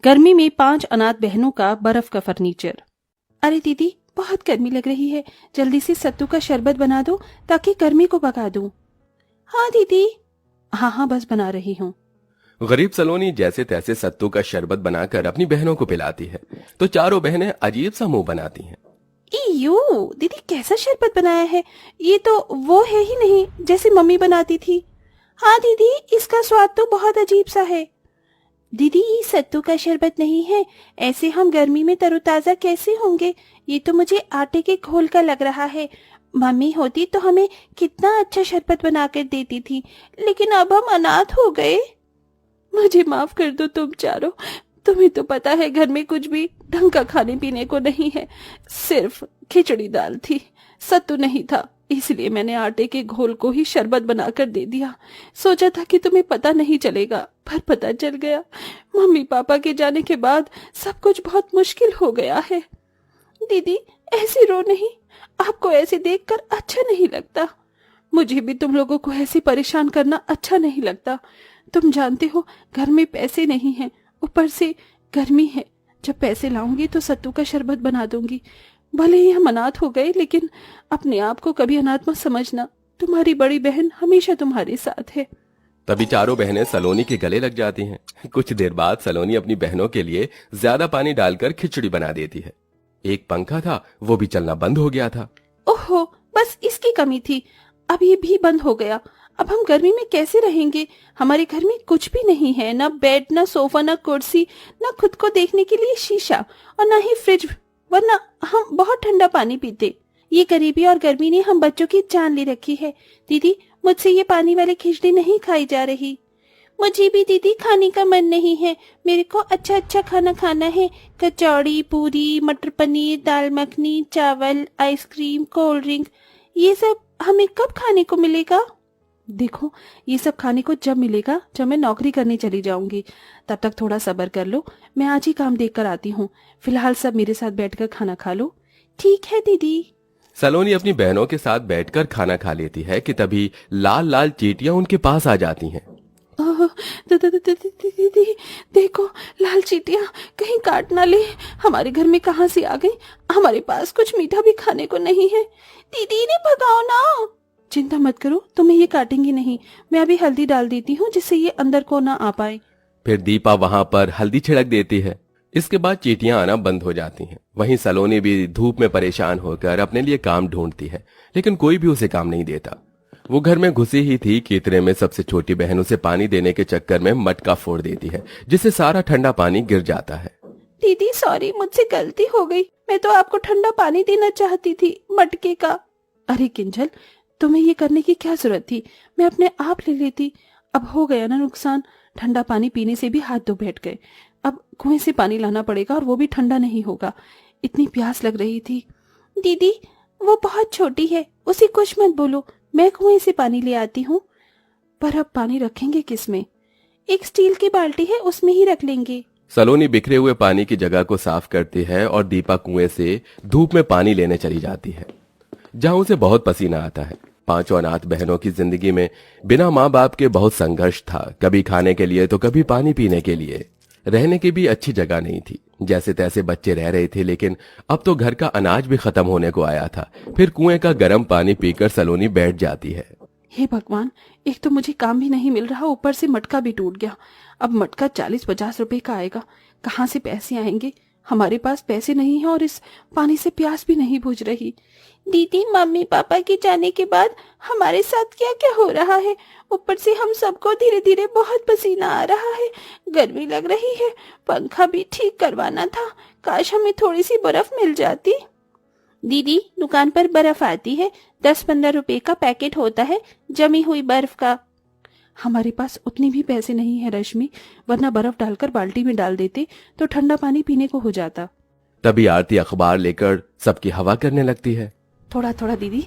गर्मी में 5 अनाथ बहनों का बर्फ का फर्नीचर। अरे दीदी, बहुत गर्मी लग रही है, जल्दी से सत्तू का शरबत बना दो ताकि गर्मी को भगा दूं। हाँ दीदी। हाँ हाँ, बस बना रही हूँ। गरीब सलोनी जैसे तैसे सत्तू का शरबत बनाकर अपनी बहनों को पिलाती है तो चारों बहनें अजीब सा मुंह बनाती हैं। इयो, दीदी कैसा शरबत बनाया है, ये तो वो है ही नहीं जैसे मम्मी बनाती थी। हाँ दीदी, इसका स्वाद तो बहुत अजीब सा है। दीदी, ये सत्तू का शरबत नहीं है, ऐसे हम गर्मी में तरोताजा कैसे होंगे। ये तो मुझे आटे के घोल का लग रहा है। मम्मी होती तो हमें कितना अच्छा शरबत बनाकर देती थी, लेकिन अब हम अनाथ हो गए। मुझे माफ कर दो तुम चारों। तुम्हें तो पता है घर में कुछ भी ढंग का खाने पीने को नहीं है, सिर्फ खिचड़ी दाल थी, सत्तू नहीं था, इसलिए मैंने आटे के घोल को ही शरबत बनाकर दे दिया। सोचा था कि तुम्हें पता नहीं चलेगा, पर पता चल गया। मम्मी पापा के जाने के बाद सब कुछ बहुत मुश्किल हो गया है। दीदी ऐसे रो नहीं, आपको ऐसे देखकर अच्छा नहीं लगता। मुझे भी तुम लोगों को ऐसे परेशान करना अच्छा नहीं लगता। तुम जानते हो घर में पैसे नहीं हैं, ऊपर से गर्मी है। जब पैसे लाऊंगी तो सत्तू का शरबत बना दूंगी। भले ही हम अनाथ हो गए, लेकिन अपने आप को कभी अनाथ मत समझना। तुम्हारी बड़ी बहन हमेशा तुम्हारे साथ है। तभी चारों बहनें सलोनी के गले लग जाती हैं। कुछ देर बाद सलोनी अपनी बहनों के लिए ज्यादा पानी डालकर खिचड़ी बना देती है। एक पंखा था, वो भी चलना बंद हो गया था। ओहो, बस इसकी कमी थी, अब ये भी बंद हो गया। अब हम गर्मी में कैसे रहेंगे। हमारे घर में कुछ भी नहीं है, ना बेड, ना सोफा, ना कुर्सी, ना खुद को देखने के लिए शीशा, और ना ही फ्रिज, वरना हम बहुत ठंडा पानी पीते। ये गरीबी और गर्मी ने हम बच्चों की जान ले रखी है। दीदी, मुझसे ये पानी वाली खिचड़ी नहीं खाई जा रही। मुझे भी दीदी खाने का मन नहीं है, मेरे को अच्छा अच्छा खाना खाना है। कचौड़ी, पूरी, मटर पनीर, दाल मखनी, चावल, आइसक्रीम, कोल्ड ड्रिंक, ये सब हमें कब खाने को मिलेगा। देखो, ये सब खाने को जब मिलेगा जब मैं नौकरी करने चली जाऊंगी। तब तक थोड़ा सब्र कर लो, मैं आज ही काम देख कर आती हूँ। फिलहाल सब मेरे साथ बैठकर खाना खा लो। ठीक है दीदी। सलोनी अपनी बहनों के साथ बैठकर खाना खा लेती है कि तभी लाल लाल चींटियां उनके पास आ जाती हैं। ओह, दीदी देखो, लाल चींटियां कहीं काट ना ले। हमारे घर में कहाँ से आ गई। हमारे पास कुछ मीठा भी खाने को नहीं है। दीदी ने भगाओ ना। चिंता मत करो, तुम्हें ये काटेंगी नहीं। मैं अभी हल्दी डाल देती हूँ जिससे ये अंदर को ना आ पाए। फिर दीपा वहां पर हल्दी छिड़क देती है। इसके बाद चींटियां आना बंद हो जाती हैं। वहीं सलोनी भी धूप में परेशान होकर अपने लिए काम ढूंढती है, लेकिन कोई भी उसे काम नहीं देता। वो घर में घुसी ही थी कि इतने में सबसे छोटी बहन उसे पानी देने के चक्कर में मटका फोड़ देती है, जिससे सारा ठंडा पानी गिर जाता है। दीदी सॉरी, मुझसे गलती हो गई। मैं तो आपको ठंडा पानी देना चाहती थी, मटके का। अरे किंजल, तुम्हें ये करने की क्या जरूरत थी, मैं अपने आप ले लेती। अब हो गया ना नुकसान। ठंडा पानी पीने से भी हाथ धो बैठ गए। अब कुएं से पानी लाना पड़ेगा, और वो भी ठंडा नहीं होगा। इतनी प्यास लग रही थी। दीदी, वो बहुत छोटी है, उसे कुछ मत बोलो, मैं कुएं से पानी ले आती हूँ। पर अब पानी रखेंगे किसमें। एक स्टील की बाल्टी है, उसमें ही रख लेंगे। सलोनी बिखरे हुए पानी की जगह को साफ करती है और दीपा कुएं से धूप में पानी लेने चली जाती है, जहां उसे बहुत पसीना आता है। पांचों अनाथ बहनों की जिंदगी में बिना माँ बाप के बहुत संघर्ष था। कभी खाने के लिए तो कभी पानी पीने के लिए। रहने की भी अच्छी जगह नहीं थी। जैसे तैसे बच्चे रह रहे थे, लेकिन अब तो घर का अनाज भी खत्म होने को आया था। फिर कुएं का गर्म पानी पीकर सलोनी बैठ जाती है। हे भगवान, एक तो मुझे काम भी नहीं मिल रहा, ऊपर से मटका भी टूट गया। अब मटका 40-50 रुपए का आएगा, कहाँ से पैसे आएंगे। हमारे पास पैसे नहीं है, और इस पानी से प्यास भी नहीं बुझ रही। दीदी, मम्मी पापा के जाने के बाद हमारे साथ क्या क्या हो रहा है। ऊपर से हम सबको धीरे धीरे बहुत पसीना आ रहा है, गर्मी लग रही है, पंखा भी ठीक करवाना था। काश हमें थोड़ी सी बर्फ मिल जाती। दीदी, दुकान पर बर्फ आती है, 10-15 रुपए का पैकेट होता है जमी हुई बर्फ का। हमारे पास उतने भी पैसे नहीं है रश्मि, वरना बर्फ डालकर बाल्टी में डाल देते तो ठंडा पानी पीने को हो जाता। तभी आरती अखबार लेकर सबकी हवा करने लगती है। थोड़ा थोड़ा दीदी,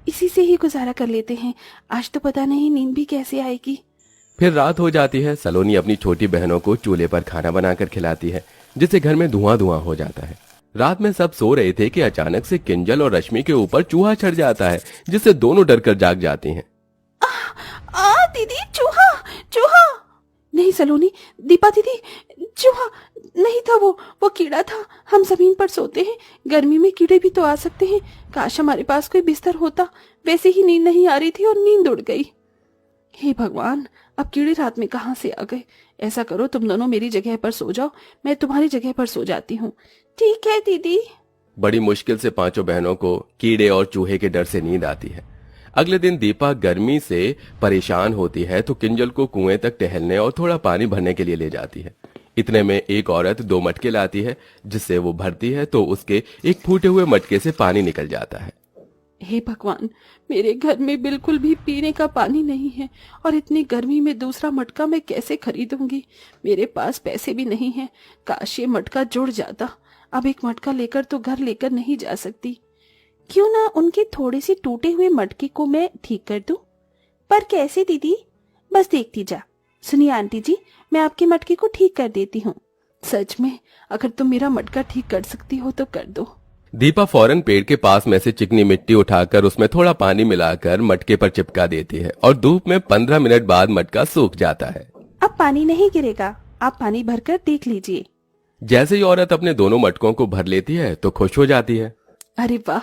इसी से ही गुजारा कर लेते हैं। आज तो पता नहीं नींद भी कैसे आएगी। फिर रात हो जाती है। सलोनी अपनी छोटी बहनों को चूल्हे पर खाना बनाकर खिलाती है, जिससे घर में धुआं धुआं हो जाता है। रात में सब सो रहे थे कि अचानक से किंजल और रश्मि के ऊपर चूहा चढ़ जाता है, जिससे दोनों डरकर जाग जाती हैं। दीदी, चूहा चूहा। नहीं सलोनी, दीपा दीदी, चूहा नहीं था, वो कीड़ा था। हम जमीन पर सोते हैं, गर्मी में कीड़े भी तो आ सकते हैं। काश हमारे पास कोई बिस्तर होता। वैसे ही नींद नहीं आ रही थी और नींद उड़ गई। हे भगवान, अब कीड़े रात में कहाँ से आ गए। ऐसा करो, तुम दोनों मेरी जगह पर सो जाओ, मैं तुम्हारी जगह पर सो जाती हूँ। ठीक है दीदी। बड़ी मुश्किल से पांचों बहनों को कीड़े और चूहे के डर से नींद आती है। अगले दिन दीपा गर्मी से परेशान होती है तो किंजल को कुएं तक टहलने और थोड़ा पानी भरने के लिए ले जाती है। इतने में एक औरत 2 मटके लाती है, जिससे वो भरती है तो उसके एक फूटे हुए मटके से पानी निकल जाता है। हे भगवान, मेरे घर में बिल्कुल भी पीने का पानी नहीं है और इतनी गर्मी में दूसरा मटका मैं कैसे खरीदूंगी। मेरे पास पैसे भी नहीं हैं। काश ये मटका जुड़ जाता। अब एक मटका लेकर तो घर लेकर नहीं जा सकती। क्यों ना उनके थोड़े से टूटे हुए मटके को मैं ठीक कर दूं? पर कैसे दीदी? बस देखती जा। सुनिए आंटी जी, मैं आपके मटके को ठीक कर देती हूँ। सच में, अगर तुम मेरा मटका ठीक कर सकती हो तो कर दो। दीपा फौरन पेड़ के पास में से चिकनी मिट्टी उठाकर उसमें थोड़ा पानी मिलाकर मटके पर चिपका देती है और धूप में 15 मिनट बाद मटका सूख जाता है। अब पानी नहीं गिरेगा, आप पानी भरकर देख लीजिए। जैसे ही औरत अपने दोनों मटकों को भर लेती है तो खुश हो जाती है। अरे वाह,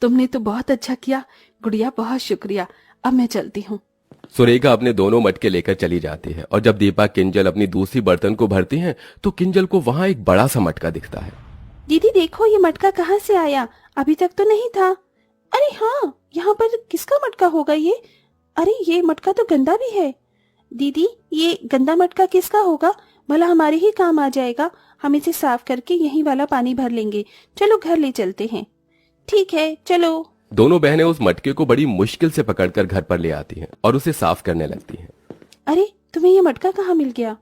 तुमने तो बहुत अच्छा किया गुड़िया, बहुत शुक्रिया। अब मैं चलती हूँ। सुरेखा अपने दोनों मटके लेकर चली जाती है और जब दीपा किंजल अपनी दूसरी बर्तन को भरती हैं तो किंजल को वहां एक बड़ा सा मटका दिखता है। दीदी देखो, ये मटका कहाँ से आया? अभी तक तो नहीं था। अरे हाँ, यहाँ पर किसका मटका होगा ये? अरे ये मटका तो गंदा भी है। दीदी, ये गंदा मटका किसका होगा? भला हमारे ही काम आ जाएगा। हम इसे साफ करके यही वाला पानी भर लेंगे। चलो घर ले चलते हैं। ठीक है, चलो। दोनों बहनें उस मटके को बड़ी मुश्किल से पकड़कर घर पर ले आती हैं और उसे साफ करने लगती हैं। अरे, तुम्हें ये मटका कहाँ मिल गया?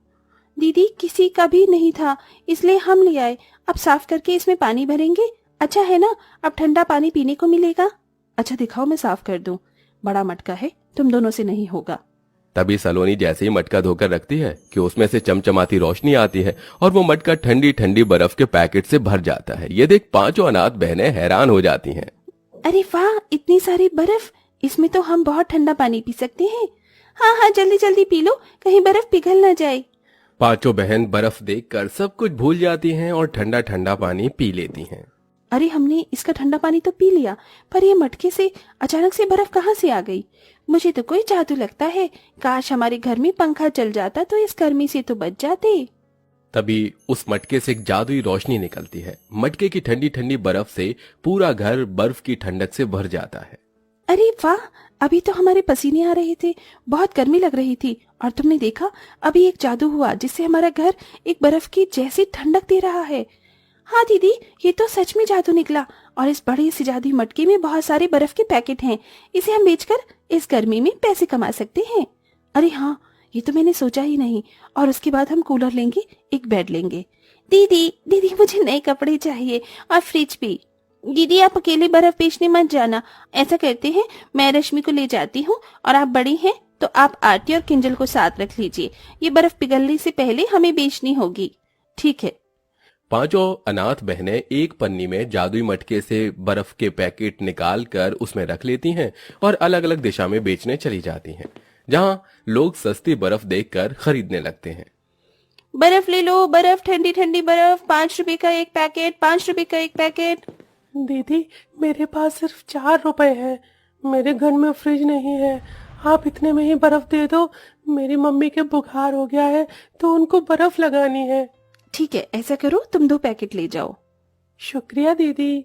दीदी, किसी का भी नहीं था, इसलिए हम ले आए। अब साफ करके इसमें पानी भरेंगे। अच्छा है ना, अब ठंडा पानी पीने को मिलेगा। अच्छा दिखाओ, मैं साफ कर दूं। बड़ा मटका है, तुम दोनों से नहीं होगा। तभी सलोनी जैसे ही मटका धोकर रखती है कि उसमें से चमचमाती रोशनी आती है और वो मटका ठंडी ठंडी बर्फ के पैकेट से भर जाता है। ये देख पांचों अनाथ बहनें हैरान हो जाती हैं। अरे वाह, इतनी सारी बर्फ! इसमें तो हम बहुत ठंडा पानी पी सकते हैं। हाँ हाँ, जल्दी जल्दी पी लो, कहीं बर्फ पिघल ना जाए। पांचों बहन बर्फ देखकर सब कुछ भूल जाती हैं और ठंडा ठंडा पानी पी लेती हैं। अरे, हमने इसका ठंडा पानी तो पी लिया, पर ये मटके से अचानक से बर्फ कहाँ से आ गई? मुझे तो कोई जादू लगता है। काश हमारे घर में पंखा चल जाता तो इस गर्मी से तो बच जाते। तभी उस मटके से एक जादुई रोशनी निकलती है। मटके की ठंडी ठंडी बर्फ से पूरा घर बर्फ की ठंडक से भर जाता है। अरे वाह, अभी तो हमारे पसीने आ रहे थे, बहुत गर्मी लग रही थी, और तुमने देखा अभी एक जादू हुआ जिससे हमारा घर एक बर्फ की जैसी ठंडक दे रहा है। हाँ दीदी, ये तो सच में जादू निकला। और इस बड़े से जादुई मटके में बहुत सारे बर्फ के पैकेट हैं। इसे हम बेचकर इस गर्मी में पैसे कमा सकते हैं। अरे हाँ, ये तो मैंने सोचा ही नहीं। और उसके बाद हम कूलर लेंगे, एक बेड लेंगे। दीदी दीदी, मुझे नए कपड़े चाहिए और फ्रिज भी। दीदी, आप अकेले बर्फ बेचने मत जाना। ऐसा करते हैं, मैं रश्मि को ले जाती हूँ और आप बड़ी हैं तो आप आरती और किंजल को साथ रख लीजिए। ये बर्फ पिघलने से पहले हमें बेचनी होगी। ठीक है। पांचों अनाथ बहनें एक पन्नी में जादुई मटके से बर्फ के पैकेट निकाल कर उसमें रख लेती हैं और अलग अलग दिशा में बेचने चली जाती हैं, जहां लोग सस्ती बर्फ देखकर खरीदने लगते हैं। बर्फ ले लो, बर्फ, ठंडी ठंडी बर्फ, 5 रुपए का एक पैकेट, 5 रुपए का एक पैकेट। दीदी, मेरे पास सिर्फ 4 रुपए है। मेरे घर में फ्रिज नहीं है। आप इतने में ही बर्फ दे दो। मेरी मम्मी के बुखार हो गया है तो उनको बर्फ लगानी है। ठीक है, ऐसा करो, तुम 2 पैकेट ले जाओ। शुक्रिया दीदी।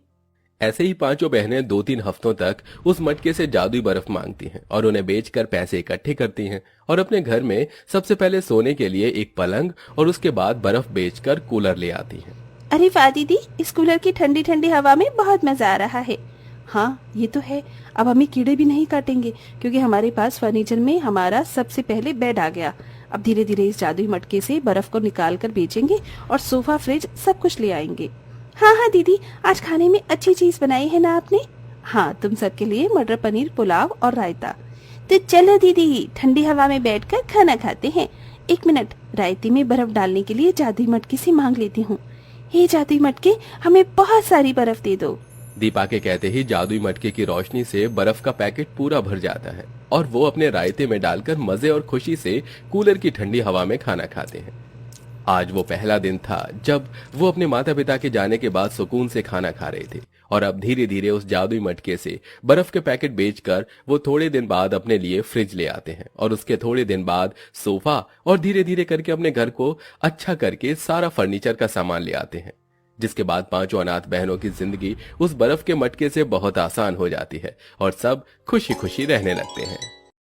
ऐसे ही पांचों बहनें 2-3 हफ्तों तक उस मटके से जादुई बर्फ मांगती हैं और उन्हें बेचकर पैसे इकट्ठे करती हैं और अपने घर में सबसे पहले सोने के लिए एक पलंग और उसके बाद बर्फ बेचकर कूलर ले आती हैं। अरे वाह दीदी, इस कूलर की ठंडी ठंडी हवा में बहुत मजा आ रहा है। हाँ, ये तो है। अब हमें कीड़े भी नहीं काटेंगे क्योंकि हमारे पास फर्नीचर में हमारा सबसे पहले बेड आ गया। अब धीरे धीरे इस जादुई मटके से बर्फ को निकाल कर बेचेंगे और सोफा, फ्रिज सब कुछ ले आएंगे। हाँ हाँ दीदी, आज खाने में अच्छी चीज बनाई है ना आपने? हाँ, तुम सबके लिए मटर पनीर पुलाव और रायता। तो चलो दीदी, ठंडी हवा में बैठकर खाना खाते हैं। 1 मिनट, रायते में बर्फ डालने के लिए जादुई मटके से मांग लेती हूँ। हे जादुई मटके, हमें बहुत सारी बर्फ दे दो। दीपा के कहते ही जादुई मटके की रोशनी से बर्फ का पैकेट पूरा भर जाता है और वो अपने रायते में डालकर मजे और खुशी से कूलर की ठंडी हवा में खाना खाते हैं। आज वो पहला दिन था जब वो अपने माता पिता के जाने के बाद सुकून से खाना खा रहे थे, और अब धीरे धीरे उस जादुई मटके से बर्फ के पैकेट बेचकर वो थोड़े दिन बाद अपने लिए फ्रिज ले आते हैं, और उसके थोड़े दिन बाद सोफा, और धीरे धीरे करके अपने घर को अच्छा करके सारा फर्नीचर का सामान ले आते हैं। जिसके बाद पांचों अनाथ बहनों की जिंदगी उस बर्फ के मटके से बहुत आसान हो जाती है और सब खुशी खुशी रहने लगते हैं।